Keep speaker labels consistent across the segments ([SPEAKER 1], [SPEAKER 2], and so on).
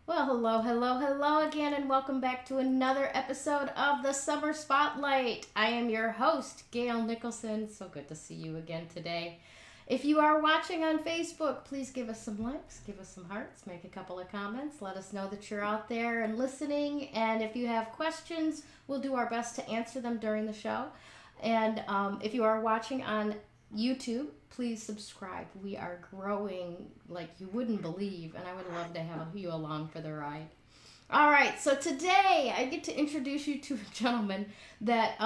[SPEAKER 1] Well, hello, hello, hello again, and welcome back to another episode of the Summer Spotlight. I am your host, Gayle Nicholson. So good to see you again today. If you are watching on Facebook, please give us some likes, give us some hearts, make a couple of comments. Let us know that you're out there and listening. And if you have questions, we'll do our best to answer them during the show. And if you are watching on YouTube, please subscribe. We are growing like you wouldn't believe, and I would love to have you along for the ride. All right, so today I get to introduce you to a gentleman that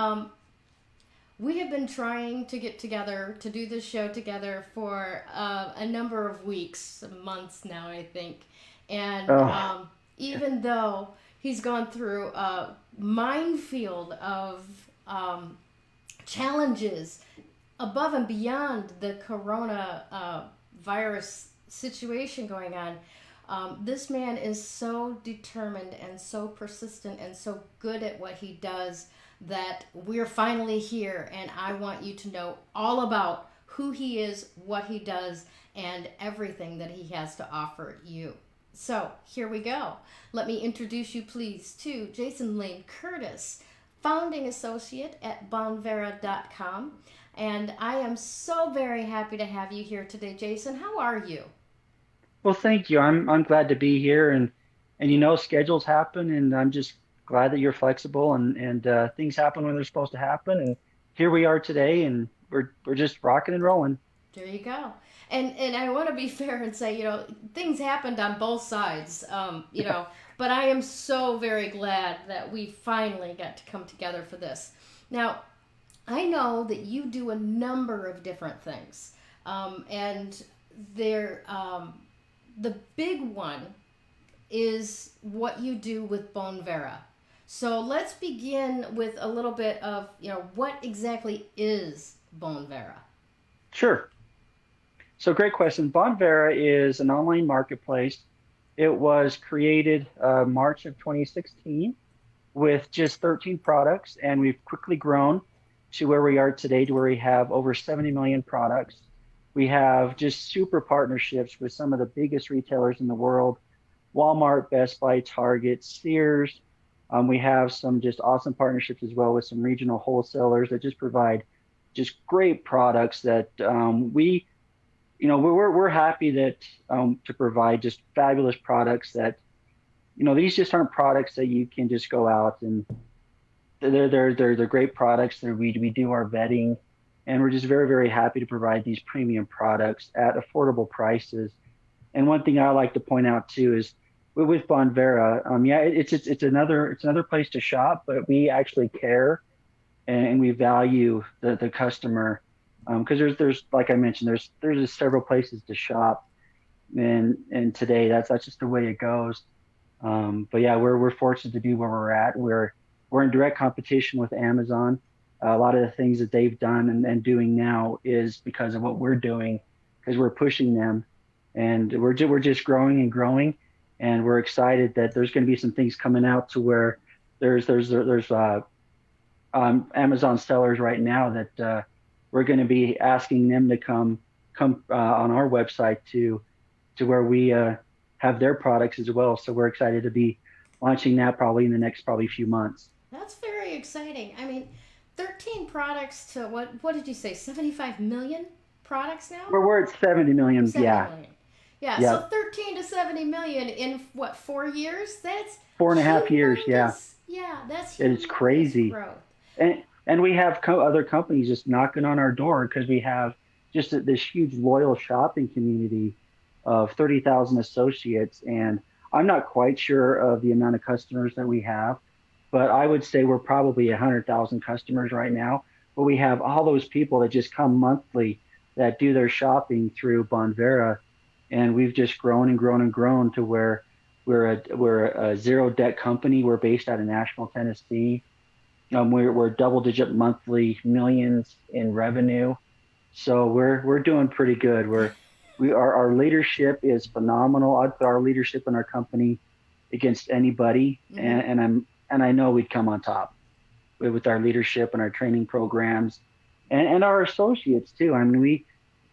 [SPEAKER 1] we have been trying to get together to do this show together for a number of weeks, months now, I think. And
[SPEAKER 2] Oh,
[SPEAKER 1] even though he's gone through a minefield of challenges above and beyond the corona virus situation going on, this man is so determined and so persistent and so good at what he does that we're finally here. And I want you to know all about who he is, what he does, and everything that he has to offer you. So here we go. Let me introduce you, please, to Jason Lane Curtis, founding associate at Bonvera.com. And I am so very happy to have you here today, Jason. How are you?
[SPEAKER 2] well, thank you. I'm glad to be here, and schedules happen, and I'm just glad that you're flexible, and things happen when they're supposed to happen, and here we are today, and we're just rocking and rolling.
[SPEAKER 1] There you go. And I want to be fair and say, things happened on both sides, but I am so very glad that we finally got to come together for this. Now, I know that you do a number of different things, and they're the big one is what you do with Bonvera. So let's begin with a little bit of, what exactly is Bonvera?
[SPEAKER 2] Sure. So great question. Bonvera is an online marketplace. It was created March of 2016 with just 13 products, and we've quickly grown to where we are today, to where we have over 70 million products. We have just super partnerships with some of the biggest retailers in the world: Walmart, Best Buy, Target, Sears. We have some just awesome partnerships as well with some regional wholesalers that just provide just great products that we're happy that to provide just fabulous products that these just aren't products that you can just go out and they're great products. We do our vetting, and we're just very, very happy to provide these premium products at affordable prices. And one thing I like to point out too is with Bonvera, yeah, it's another place to shop, but we actually care, and we value the customer, because there's like I mentioned, there's just several places to shop, and today that's just the way it goes. But yeah, we're fortunate to be where we're at. We're in direct competition with Amazon. A lot of the things that they've done and doing now is because of what we're doing, because we're pushing them, and we're just growing and growing, and we're excited that there's going to be some things coming out to where there's Amazon sellers right now that we're going to be asking them to come on our website to where we have their products as well. So we're excited to be launching that probably in the next probably few months.
[SPEAKER 1] That's very exciting. I mean, 13 products to what did you say? 75 million products now?
[SPEAKER 2] We're at 70 million.
[SPEAKER 1] 70
[SPEAKER 2] Yeah.
[SPEAKER 1] million. Yeah, so
[SPEAKER 2] Yep.
[SPEAKER 1] 13 to 70 million in what, 4 years? That's
[SPEAKER 2] 4.5 years. Yeah.
[SPEAKER 1] humongous. Yeah, that's
[SPEAKER 2] It's
[SPEAKER 1] humongous
[SPEAKER 2] crazy.
[SPEAKER 1] growth.
[SPEAKER 2] And we have other companies just knocking on our door because we have just this huge loyal shopping community of 30,000 associates. And I'm not quite sure of the amount of customers that we have, but I would say we're probably 100,000 customers right now. But we have all those people that just come monthly that do their shopping through Bonvera, and we've just grown and grown and grown to where we're a zero debt company. We're based out of Nashville, Tennessee. We're double digit monthly millions in revenue, so we're doing pretty good. Our leadership is phenomenal. I'd put our leadership in our company against anybody,
[SPEAKER 1] Mm-hmm.
[SPEAKER 2] and I know we'd come on top with our leadership and our training programs, and our associates too. I mean,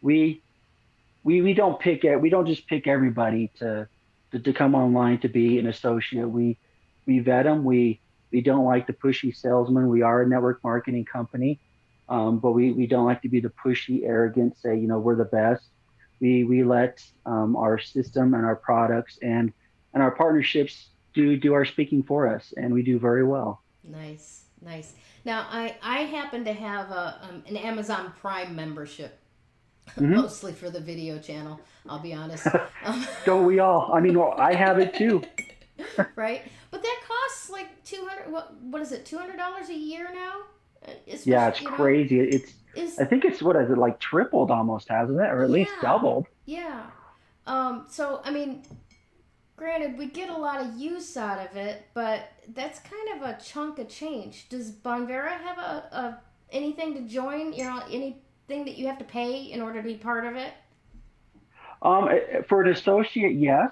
[SPEAKER 2] we don't just pick everybody to come online to be an associate. We vet them. We don't like the pushy salesman. We are a network marketing company, but we don't like to be the pushy, arrogant, say, we're the best. We let our system and our products and our partnerships do our speaking for us, and we do very well.
[SPEAKER 1] Nice, nice. Now, I happen to have an Amazon Prime membership,
[SPEAKER 2] Hmm.
[SPEAKER 1] mostly for the video channel. I'll be honest. Um,
[SPEAKER 2] Don't we all? I mean, well, I have it too.
[SPEAKER 1] right? But that costs like 200. What is it? $200 a year now,
[SPEAKER 2] Yeah,
[SPEAKER 1] especially
[SPEAKER 2] it's crazy.
[SPEAKER 1] is
[SPEAKER 2] I think it's what is it like tripled almost, hasn't it, or at least
[SPEAKER 1] yeah,
[SPEAKER 2] doubled?
[SPEAKER 1] yeah. So I mean, granted, we get a lot of use out of it, but that's kind of a chunk of change. Does Bonvera have a anything to join? Anything that you have to pay in order to be part of it?
[SPEAKER 2] For an associate, yes.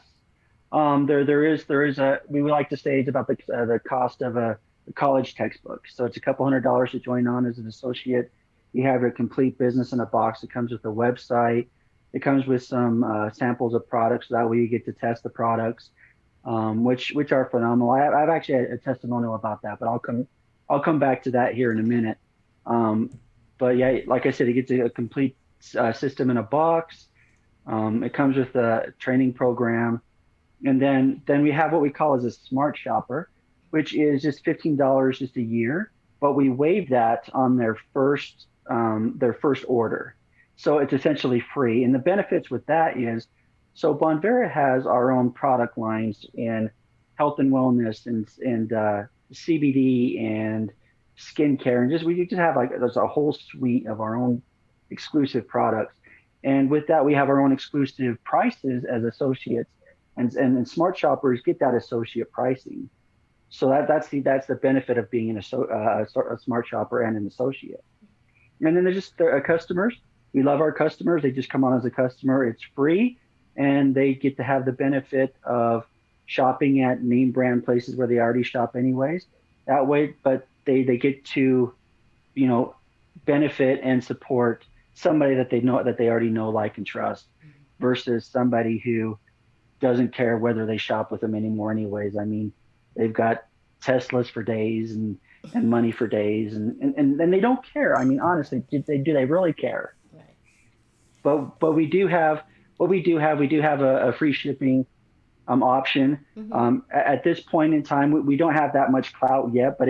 [SPEAKER 2] There is a we would like to say it's about the cost of a college textbook. So it's a couple $100 to join on as an associate. You have a complete business in a box. It comes with a website. It comes with some samples of products. That way you get to test the products, which are phenomenal. I've actually had a testimonial about that, but I'll come back to that here in a
[SPEAKER 1] Okay.
[SPEAKER 2] minute. Um, but yeah, like I said, it gets a complete system in a box. It comes with a training program, and then we have what we call as a smart shopper, which is just $15 just a year, but we waive that on their first order. So it's essentially free. And the benefits with that is, so Bonvera has our own product lines in health and wellness and CBD and skincare, and just we just have like there's a whole suite of our own exclusive products. And with that, we have our own exclusive prices as associates, and smart shoppers get that associate pricing. So that's the benefit of being a smart shopper and an associate. And then there's just customers. We love our customers. They just come on as a customer. It's free, and they get to have the benefit of shopping at name brand places where they already shop anyways. That way, but they get to you know benefit and support somebody that they know, that they already know, like, and trust, versus somebody who doesn't care whether they shop with them anymore anyways. I mean, they've got Teslas for days and money for days, and they don't care. I mean, honestly, do they really care?
[SPEAKER 1] Right.
[SPEAKER 2] But we do have a free shipping option.
[SPEAKER 1] Mm-hmm.
[SPEAKER 2] At this point in time, we don't have that much clout yet, but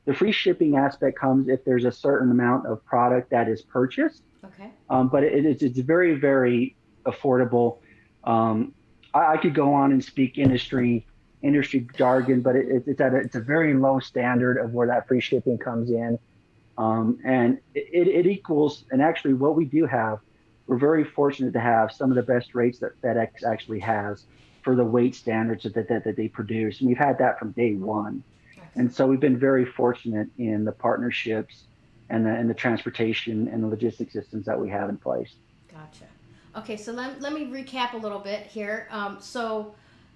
[SPEAKER 2] the free shipping aspect comes if there's a certain amount of product that is purchased.
[SPEAKER 1] Okay.
[SPEAKER 2] But it's very, very affordable. I could go on and speak industry jargon, but it's a very low standard of where that free shipping comes in. And it equals, and actually what we do have, we're very fortunate to have some of the best rates that FedEx actually has for the weight standards that they produce. And we've had that from day one. And
[SPEAKER 1] Excellent.
[SPEAKER 2] so we've been very fortunate in the partnerships and the transportation and the logistics systems that we have in place.
[SPEAKER 1] Gotcha. Okay, so let me recap a little bit here. So,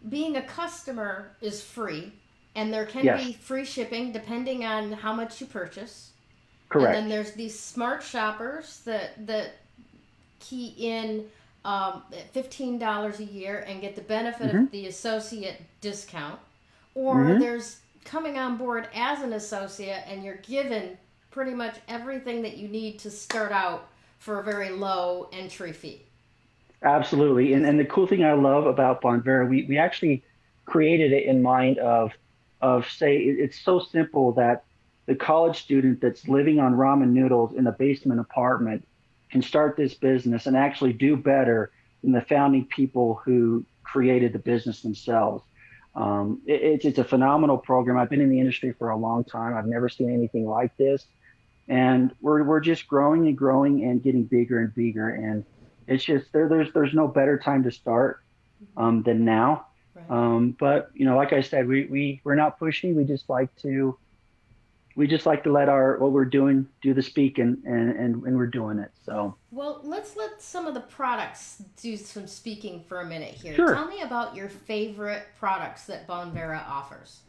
[SPEAKER 1] being a customer is free, and there can
[SPEAKER 2] Yes,
[SPEAKER 1] be free shipping depending on how much you purchase. And then
[SPEAKER 2] correct.
[SPEAKER 1] there's these smart shoppers that key in at $15 a year and get the benefit of
[SPEAKER 2] Hmm.
[SPEAKER 1] the associate discount. Or
[SPEAKER 2] Hmm.
[SPEAKER 1] there's coming on board as an associate and you're given pretty much everything that you need to start out for a very low entry fee.
[SPEAKER 2] Absolutely. And the cool thing I love about Bonvera, we actually created it in mind of say it's so simple that the college student that's living on ramen noodles in a basement apartment can start this business and actually do better than the founding people who created the business themselves. It's a phenomenal program. I've been in the industry for a long time. I've never seen anything like this, and we're just growing and growing and getting bigger and bigger. And it's just there's no better time to start than now.
[SPEAKER 1] Right.
[SPEAKER 2] But like I said, we're not pushy. We just like to let our what we're doing do the speaking, and we're doing it. So
[SPEAKER 1] Well, let's let some of the products do some speaking for a minute here. Tell
[SPEAKER 2] sure.
[SPEAKER 1] me about your favorite products that Bonvera offers.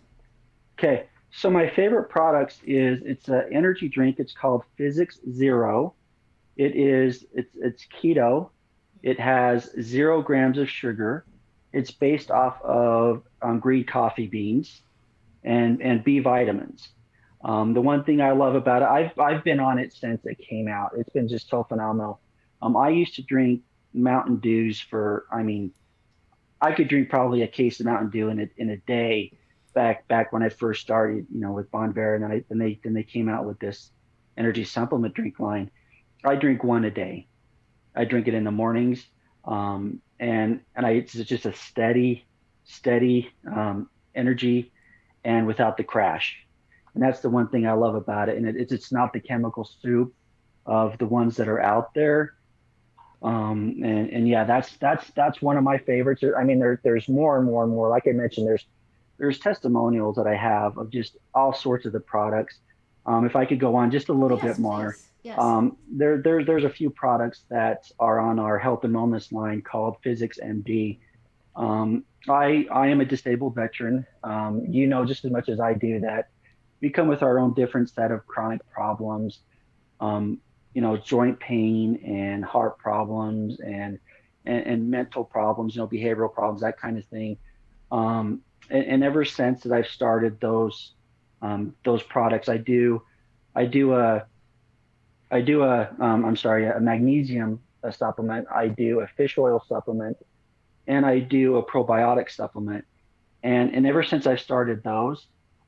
[SPEAKER 2] Okay. So my favorite products is it's an energy drink. It's called Physix Zero. It's keto. It has 0 grams of sugar. It's based off of green coffee beans and B vitamins. The one thing I love about it, I've been on it since it came out. It's been just so phenomenal. I used to drink Mountain Dews for, I mean, I could drink probably a case of Mountain Dew in a day back when I first started, with Bonvera, and then they came out with this energy supplement drink line. I drink one a day. I drink it in the mornings, it's just a steady energy, and without the crash. And that's the one thing I love about it. And it's not the chemical soup of the ones that are out there. And yeah, that's one of my favorites. I mean, there's more and more and more. Like I mentioned, there's testimonials that I have of just all sorts of the products. If I could go on just a little
[SPEAKER 1] Yes,
[SPEAKER 2] bit more,
[SPEAKER 1] please. Yes.
[SPEAKER 2] there's a few products that are on our health and wellness line called Physix MD. I am a disabled veteran. You know just as much as I do that we come with our own different set of chronic problems. Um, joint pain and heart problems and mental problems, behavioral problems, that kind of thing. And ever since that I've started those products, I'm sorry, a magnesium supplement. I do a fish oil supplement, and I do a probiotic supplement. And ever since I started those,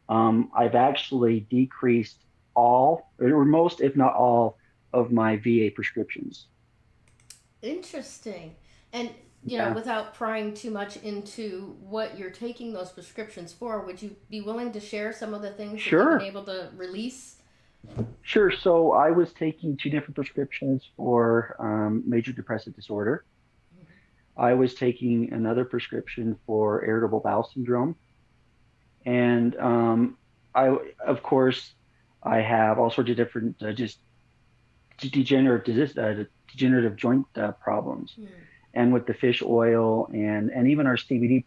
[SPEAKER 2] I've actually decreased all or most, if not all, of my VA prescriptions.
[SPEAKER 1] Interesting. And,
[SPEAKER 2] Yeah,
[SPEAKER 1] without prying too much into what you're taking those prescriptions for, would you be willing to share some of the things that you've been
[SPEAKER 2] sure,
[SPEAKER 1] able to release?
[SPEAKER 2] sure. So I was taking two different prescriptions for major depressive disorder. I was taking another prescription for irritable bowel syndrome, and of course, I have all sorts of different just degenerative joint problems.
[SPEAKER 1] Hmm.
[SPEAKER 2] And with the fish oil and even our CBD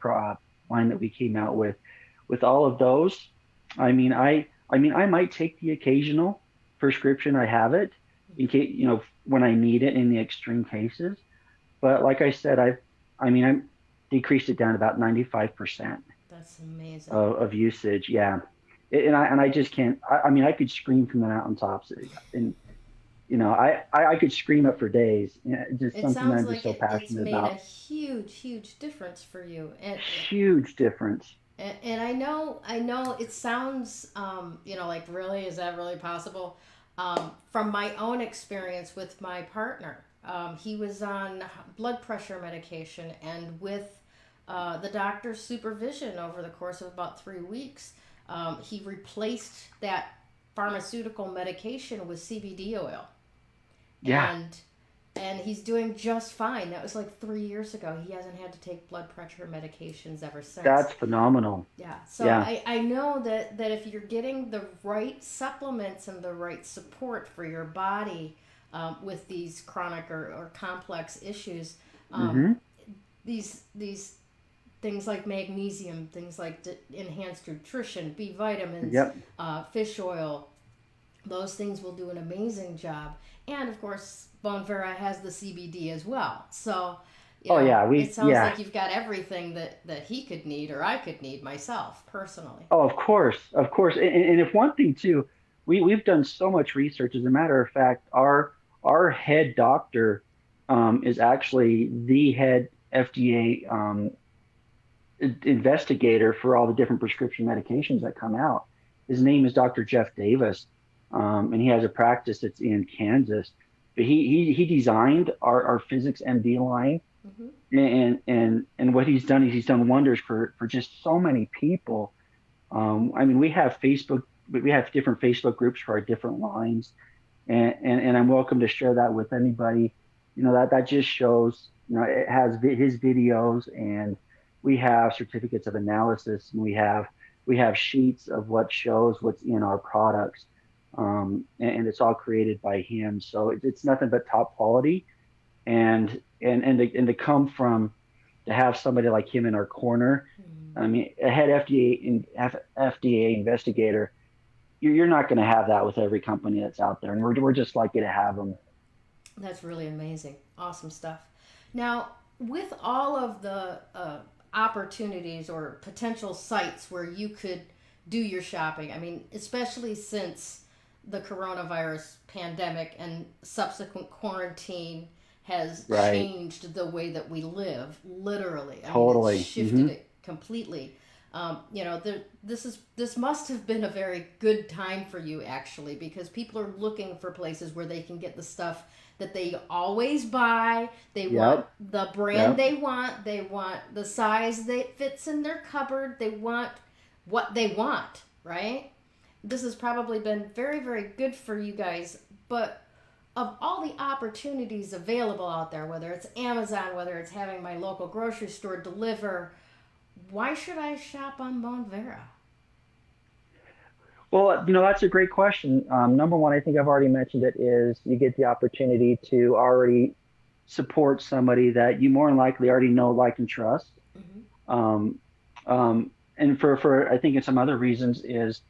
[SPEAKER 2] line that we came out with all of those, I might take the occasional prescription. I have it in case, when I need it in the extreme cases. But like I said, I'm decreased it down to about 95%
[SPEAKER 1] That's amazing.
[SPEAKER 2] of usage. Yeah. And I just can't, I could scream from the mountaintops, and I could scream it for days. Just
[SPEAKER 1] It
[SPEAKER 2] something that
[SPEAKER 1] sounds
[SPEAKER 2] I'm just
[SPEAKER 1] like
[SPEAKER 2] so
[SPEAKER 1] it's
[SPEAKER 2] passionate
[SPEAKER 1] made a
[SPEAKER 2] about.
[SPEAKER 1] huge difference for you.
[SPEAKER 2] Huge difference.
[SPEAKER 1] And I know it sounds, like, really, is that really possible? From my own experience with my partner, he was on blood pressure medication, and with the doctor's supervision over the course of about 3 weeks, he replaced that pharmaceutical medication with CBD oil,
[SPEAKER 2] Yeah,
[SPEAKER 1] and he's doing just fine. That was like 3 years ago. He hasn't had to take blood pressure medications ever since.
[SPEAKER 2] that's phenomenal.
[SPEAKER 1] Yeah, so
[SPEAKER 2] Yeah.
[SPEAKER 1] I know that if you're getting the right supplements and the right support for your body, with these chronic or complex issues, um,
[SPEAKER 2] Hmm.
[SPEAKER 1] these things like magnesium, things like enhanced nutrition, B vitamins,
[SPEAKER 2] Yep.
[SPEAKER 1] fish oil, those things will do an amazing job. And of course, Bonvera has the CBD as well. So,
[SPEAKER 2] Oh yeah,
[SPEAKER 1] it sounds
[SPEAKER 2] yeah.
[SPEAKER 1] like you've got everything that he could need or I could need myself personally.
[SPEAKER 2] Oh, of course, of course. And if one thing too, we've done so much research. As a matter of fact, our head doctor is actually the head FDA investigator for all the different prescription medications that come out. His name is Dr. Jeff Davis, and he has a practice that's in Kansas. But he designed our Physix MD line,
[SPEAKER 1] Hmm.
[SPEAKER 2] and what he's done is he's done wonders for just so many people. We have we have different Facebook groups for our different lines, and I'm welcome to share that with anybody. That just shows, it has his videos, and we have certificates of analysis, and we have sheets of what shows what's in our products, and it's all created by him. So it's nothing but top quality, and to come from to have somebody like him in our corner. I mean, a head FDA investigator, you're not going to have that with every company that's out there, and we're just lucky to have them.
[SPEAKER 1] That's really amazing. Awesome stuff. Now, with all of the opportunities or potential sites where you could do your shopping? I mean, especially since the coronavirus pandemic and subsequent quarantine has
[SPEAKER 2] Right.
[SPEAKER 1] changed the way that we live, literally. I mean, it's
[SPEAKER 2] Totally.
[SPEAKER 1] shifted it completely. This must have been a very good time for you, actually, because people are looking for places where they can get the stuff that they always buy. They want
[SPEAKER 2] Yep.
[SPEAKER 1] the brand
[SPEAKER 2] Yep.
[SPEAKER 1] they want. They want the size that fits in their cupboard. They want what they want, right? This has probably been very, very good for you guys. But of all the opportunities available out there, whether it's Amazon, whether it's having my local grocery store deliver, why should I shop on Bonvera?
[SPEAKER 2] Well, that's a great question. Number one, I think I've already mentioned it, is you get the opportunity to already support somebody that you more than likely already know, like, and trust.
[SPEAKER 1] Mm-hmm.
[SPEAKER 2] Um, and for I think in some other reasons is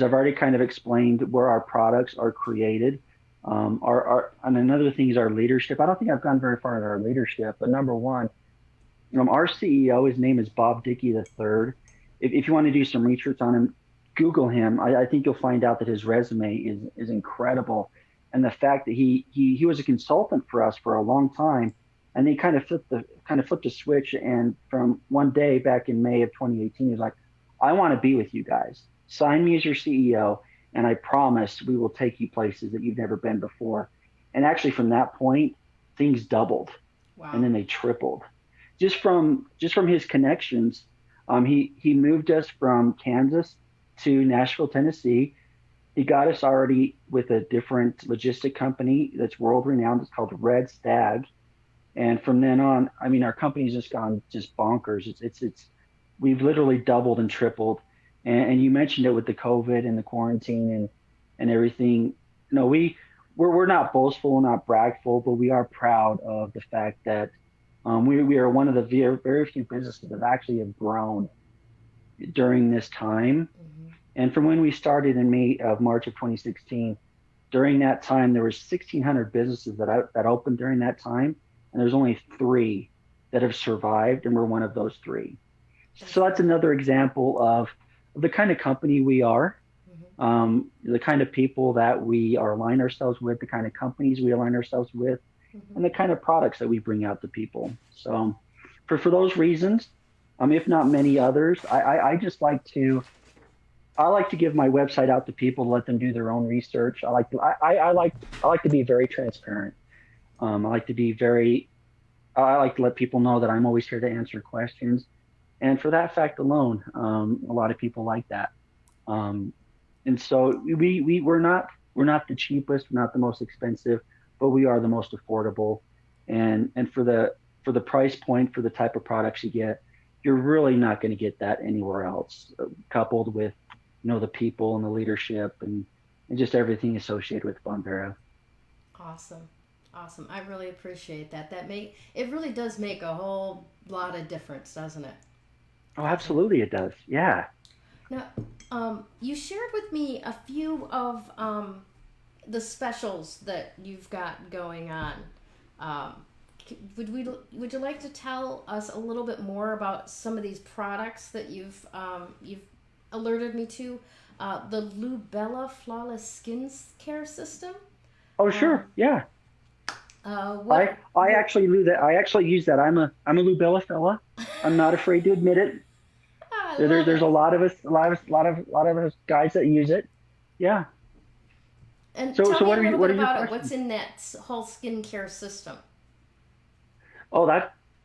[SPEAKER 2] I've already kind of explained where our products are created. And another thing is our leadership. I don't think I've gone very far in our leadership, but number one, our CEO, his name is Bob Dickey III. If you want to do some research on him, Google him. I think you'll find out that his resume is incredible, and the fact that he was a consultant for us for a long time, and he kind of flipped a switch, and from one day back in May of 2018, he was like, "I want to be with you guys. Sign me as your CEO, and I promise we will take you places that you've never been before." And actually, from that point, things doubled, and
[SPEAKER 1] Wow.
[SPEAKER 2] then they tripled just from his connections. He moved us from Kansas to Nashville, Tennessee. He got us already with a different logistic company that's world renowned. It's called Red Stag. And from then on, I mean, our company's just gone just bonkers. We've literally doubled and tripled. And you mentioned it with the COVID and the quarantine and everything. No, we're not boastful, we're not bragful, but we are proud of the fact that we are one of the very, very few businesses that actually have grown during this time.
[SPEAKER 1] Mm-hmm.
[SPEAKER 2] And from when we started in March of 2016, during that time, there were 1,600 businesses that opened during that time, and there's only three that have survived, and we're one of those three.
[SPEAKER 1] That's
[SPEAKER 2] So that's
[SPEAKER 1] great.
[SPEAKER 2] another example of the kind of company we are,
[SPEAKER 1] Mm-hmm.
[SPEAKER 2] the kind of people that we are align ourselves with, the kind of companies we align ourselves with,
[SPEAKER 1] Mm-hmm.
[SPEAKER 2] and the kind of products that we bring out to people. So for those reasons, if not many others, I just I like to give my website out to people to let them do their own research. I like to be very transparent. I like to be very I like to let people know that I'm always here to answer questions. And for that fact alone, a lot of people like that. Um, and so we're not the cheapest, we're not the most expensive, but we are the most affordable. And for the price point, for the type of products you get, you're really not going to get that anywhere else. Coupled with the people and the leadership and just everything associated with Bonvera.
[SPEAKER 1] Awesome. Awesome. I really appreciate that. It really does make a whole lot of difference, doesn't it?
[SPEAKER 2] Oh,
[SPEAKER 1] Doesn't it?
[SPEAKER 2] absolutely, it does. Yeah.
[SPEAKER 1] Now, you shared with me a few of the specials that you've got going on. Um, would you like to tell us a little bit more about some of these products that you've alerted me to? The Lubella Flawless Skin Care System.
[SPEAKER 2] Oh,
[SPEAKER 1] Um,
[SPEAKER 2] sure. Yeah.
[SPEAKER 1] what?
[SPEAKER 2] I actually knew that. I actually use that. I'm a Lubella fella. I'm not afraid to admit it.
[SPEAKER 1] I love
[SPEAKER 2] There's a
[SPEAKER 1] it.
[SPEAKER 2] lot of us, a lot of us guys that use it. Yeah.
[SPEAKER 1] And
[SPEAKER 2] So
[SPEAKER 1] tell
[SPEAKER 2] so
[SPEAKER 1] me
[SPEAKER 2] what
[SPEAKER 1] a
[SPEAKER 2] are you
[SPEAKER 1] little
[SPEAKER 2] what
[SPEAKER 1] bit
[SPEAKER 2] are your
[SPEAKER 1] about it. What's
[SPEAKER 2] questions?
[SPEAKER 1] in that whole skincare system?
[SPEAKER 2] Oh,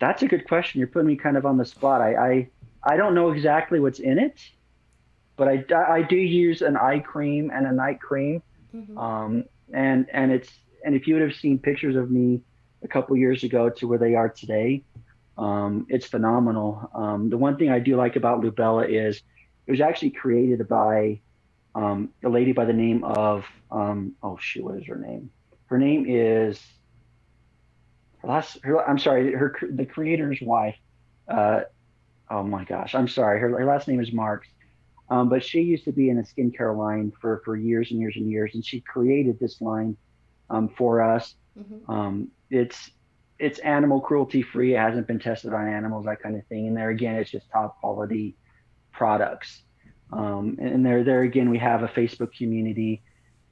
[SPEAKER 2] that's a good question. You're putting me kind of on the spot. I don't know exactly what's in it, but I do use an eye cream and a night cream.
[SPEAKER 1] Hmm.
[SPEAKER 2] Um, and if you would have seen pictures of me a couple years ago to where they are today, it's phenomenal. The one thing I do like about Lubella is it was actually created by a lady by the name of oh shoot, what is her name? Her name is I'm sorry, the creator's wife. Uh, oh my gosh, I'm sorry. Her last name is Marks. But she used to be in a skincare line for years and years and years, and she created this line for us.
[SPEAKER 1] Hmm.
[SPEAKER 2] It's it's animal cruelty free. It hasn't been tested on animals, that kind of thing. And there again, it's just top quality products. And there again, we have a Facebook community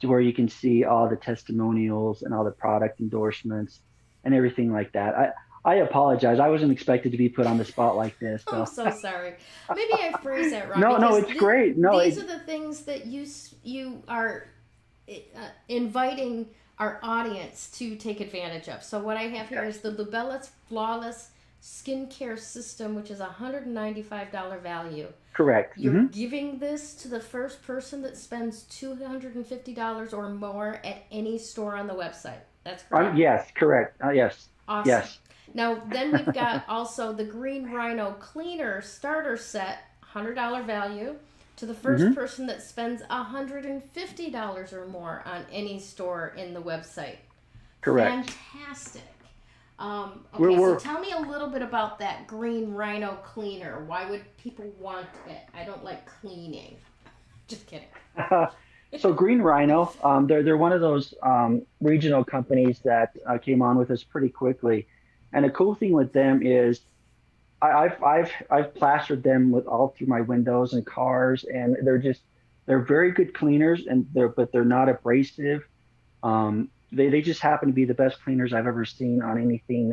[SPEAKER 2] to where you can see all the testimonials and all the product endorsements and everything like that. I apologize. I wasn't expected to be put on the spot like this.
[SPEAKER 1] I'm
[SPEAKER 2] So
[SPEAKER 1] so sorry. Maybe I phrased that wrong
[SPEAKER 2] no,
[SPEAKER 1] because
[SPEAKER 2] it's great. No,
[SPEAKER 1] these are the things that you are inviting our audience to take advantage of. So what I have here is the Lubella's Flawless Skincare System, which is a $195 value.
[SPEAKER 2] correct.
[SPEAKER 1] You're giving this to the first person that spends $250 or more at any store on the website. That's correct?
[SPEAKER 2] Yes, correct. Yes.
[SPEAKER 1] Awesome.
[SPEAKER 2] Yes.
[SPEAKER 1] Now, then we've got also the Green Rhino Cleaner Starter Set, $100 value, to the first person that spends $150 or more on any store in the website.
[SPEAKER 2] Correct.
[SPEAKER 1] Fantastic. Okay,
[SPEAKER 2] We're
[SPEAKER 1] so tell me a little bit about that Green Rhino Cleaner. Why would people want it? I don't like cleaning. Just kidding.
[SPEAKER 2] So Green Rhino, they're one of those regional companies that came on with us pretty quickly, and the cool thing with them is I've plastered them with all through my windows and cars, and they're very good cleaners, and they're not abrasive. They just happen to be the best cleaners I've ever seen on anything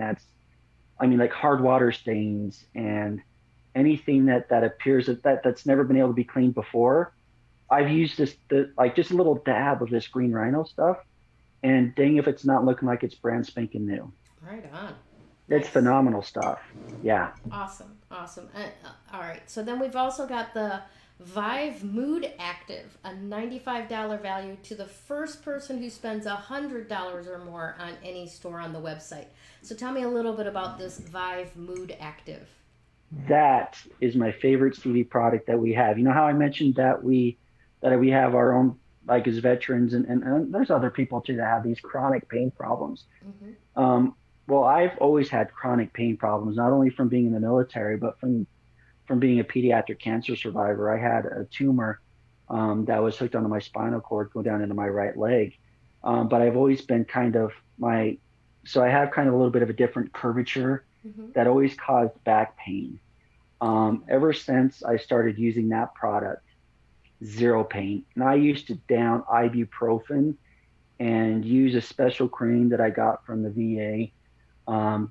[SPEAKER 2] like hard water stains and anything that appears that's never been able to be cleaned before. I've used just a little dab of this Green Rhino stuff, and dang if it's not looking like it's brand spanking new.
[SPEAKER 1] Right on.
[SPEAKER 2] It's
[SPEAKER 1] Nice.
[SPEAKER 2] phenomenal stuff. Yeah.
[SPEAKER 1] Awesome. All right. So then we've also got the Vive Mood Active, a $95 value to the first person who spends $100 or more on any store on the website. So tell me a little bit about this Vive Mood Active.
[SPEAKER 2] That is my favorite CD product that we have. You know how I mentioned that we have our own, like, as veterans, and there's other people too that have these chronic pain problems. Well, I've always had chronic pain problems, not only from being in the military, but from being a pediatric cancer survivor. I had a tumor that was hooked onto my spinal cord, go down into my right leg. But I've always been so I have kind of a little bit of a different curvature that always caused back pain. Ever since I started using that product, zero pain. And I used to down ibuprofen and use a special cream that I got from the VA.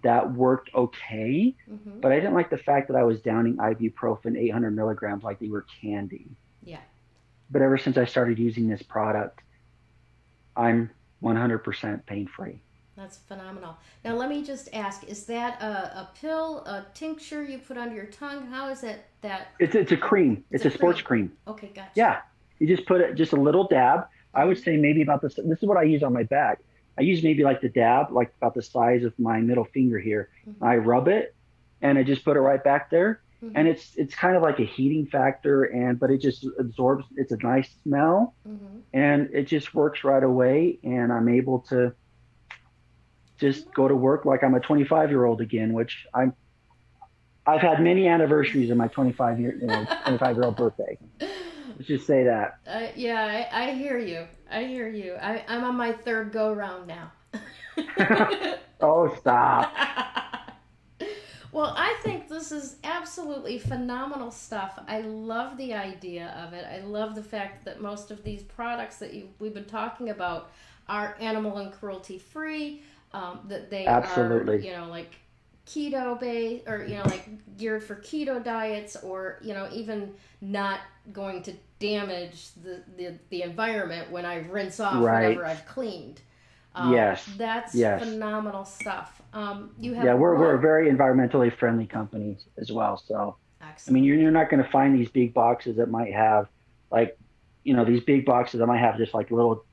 [SPEAKER 2] That worked okay, but I didn't like the fact that I was downing ibuprofen 800 milligrams like they were candy.
[SPEAKER 1] Yeah.
[SPEAKER 2] But ever since I started using this product, I'm 100% pain-free.
[SPEAKER 1] That's phenomenal. Now let me just ask, is that a pill, a tincture you put under your tongue? How is it that?
[SPEAKER 2] It's a cream. It's a sports cream.
[SPEAKER 1] Okay, gotcha.
[SPEAKER 2] Yeah. You just put it, just a little dab. I would say maybe about this. This is what I use on my back. I use maybe like the dab, like about the size of my middle finger here. I rub it and I just put it right back there. And it's kind of like a heating factor, but it just absorbs. It's a nice smell, and it just works right away. And I'm able to just go to work like I'm a 25-year-old again, which I've had many anniversaries of my 25-year-old birthday. Let's just say that.
[SPEAKER 1] Yeah, I hear you. I'm on my third go round now.
[SPEAKER 2] Oh, stop.
[SPEAKER 1] Well, I think this is absolutely phenomenal stuff. I love the idea of it. I love the fact that most of these products that we've been talking about are animal and cruelty free. That they
[SPEAKER 2] Absolutely.
[SPEAKER 1] are, like keto based, or like geared for keto diets, or even not going to damage the environment when I rinse off whatever I've cleaned.
[SPEAKER 2] Yes.
[SPEAKER 1] That's
[SPEAKER 2] yes.
[SPEAKER 1] phenomenal stuff. You have
[SPEAKER 2] we're a very environmentally friendly company as well. So
[SPEAKER 1] excellent.
[SPEAKER 2] I mean, you're not going to find these big boxes that might have these big boxes that might have just like little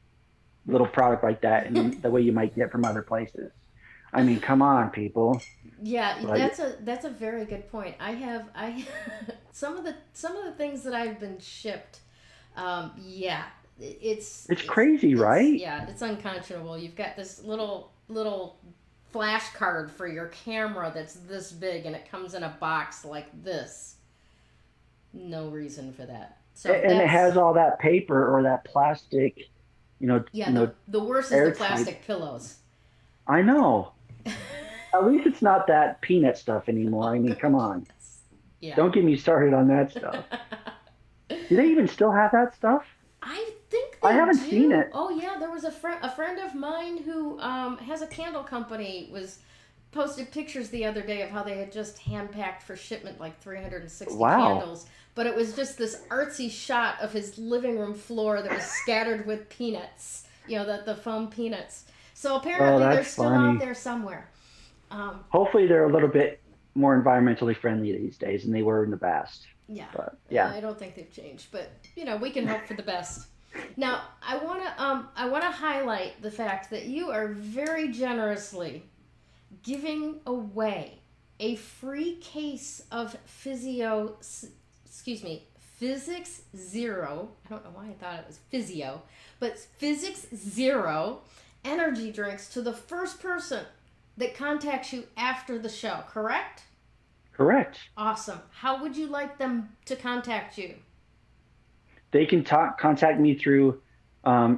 [SPEAKER 2] product like that, and the way you might get from other places. I mean, come on, people.
[SPEAKER 1] Yeah, that's a very good point. I some of the things that I've been shipped. It's
[SPEAKER 2] crazy, right?
[SPEAKER 1] Yeah, it's unconscionable. You've got this little flash card for your camera that's this big, and it comes in a box like this. No reason for that. So
[SPEAKER 2] and it has all that paper or that plastic.
[SPEAKER 1] The worst is the plastic pillows.
[SPEAKER 2] I know. At least it's not that peanut stuff anymore. I mean, come on.
[SPEAKER 1] Yeah.
[SPEAKER 2] Don't get me started on that stuff. Do they even still have that stuff?
[SPEAKER 1] I think
[SPEAKER 2] I
[SPEAKER 1] they
[SPEAKER 2] haven't
[SPEAKER 1] do.
[SPEAKER 2] seen it.
[SPEAKER 1] Oh yeah, there was a friend of mine who has a candle company was posted pictures the other day of how they had just hand packed for shipment like 360
[SPEAKER 2] Wow.
[SPEAKER 1] candles, but it was just this artsy shot of his living room floor that was scattered with peanuts. You know, the foam peanuts. So
[SPEAKER 2] Oh,
[SPEAKER 1] apparently they're
[SPEAKER 2] that's
[SPEAKER 1] still out
[SPEAKER 2] funny.
[SPEAKER 1] there somewhere.
[SPEAKER 2] Hopefully they're a little bit more environmentally friendly these days than they were in the past.
[SPEAKER 1] Yeah,
[SPEAKER 2] But yeah.
[SPEAKER 1] I don't think they've changed, but you know we can hope for the best. Now I wanna highlight the fact that you are very generously giving away a free case of Physix Zero. I don't know why I thought it was Physio, but Physix Zero energy drinks to the first person that contacts you after the show. Correct?
[SPEAKER 2] Correct.
[SPEAKER 1] Awesome. How would you like them to contact you?
[SPEAKER 2] They can contact me through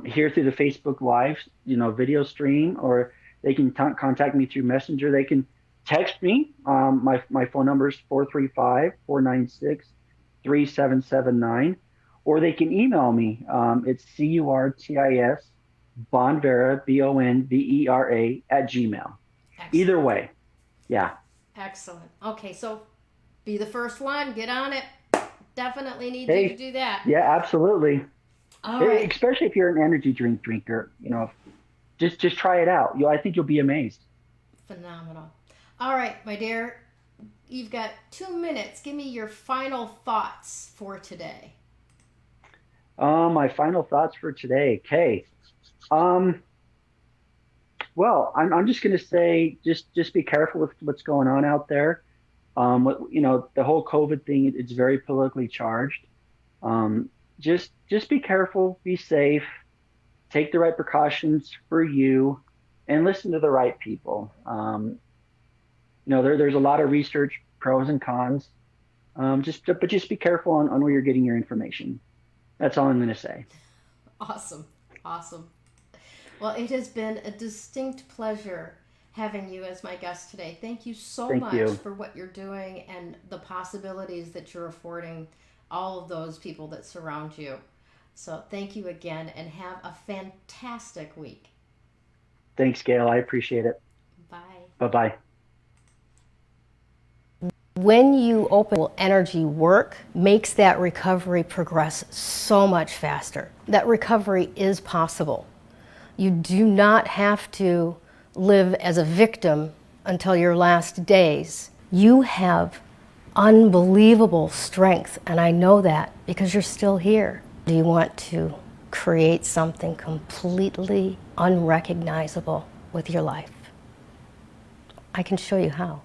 [SPEAKER 2] here through the Facebook Live, video stream, or they can contact me through Messenger. They can text me. My phone number is 435-496-3779, or they can email me. It's CURTIS Bonvera BONVERA @gmail.
[SPEAKER 1] Excellent.
[SPEAKER 2] Either way, yeah.
[SPEAKER 1] Excellent. Okay, so be the first one. Get on it. Definitely need
[SPEAKER 2] Hey,
[SPEAKER 1] you to do that.
[SPEAKER 2] yeah, absolutely.
[SPEAKER 1] All right.
[SPEAKER 2] Especially if you're an energy drink drinker, just try it out. I think you'll be amazed.
[SPEAKER 1] Phenomenal. All right, my dear. You've got 2 minutes. Give me your final thoughts for today.
[SPEAKER 2] My final thoughts for today. Okay. Well, I'm just gonna say just be careful with what's going on out there. The whole COVID thing, it's very politically charged. Just be careful, be safe, take the right precautions for you, and listen to the right people. There's a lot of research, pros and cons. But just be careful on where you're getting your information. That's all I'm going to say.
[SPEAKER 1] Awesome. Awesome. Well, it has been a distinct pleasure having you as my guest today. Thank you so
[SPEAKER 2] Thank
[SPEAKER 1] much
[SPEAKER 2] you.
[SPEAKER 1] for what you're doing and the possibilities that you're affording all of those people that surround you. So thank you again and have a fantastic week.
[SPEAKER 2] Thanks, Gayle. I appreciate it.
[SPEAKER 1] Bye.
[SPEAKER 2] Bye-bye.
[SPEAKER 1] When you open energy work makes that recovery progress so much faster. That recovery is possible. You do not have to live as a victim until your last days. You have unbelievable strength, and I know that because you're still here. Do you want to create something completely unrecognizable with your life? I can show you how.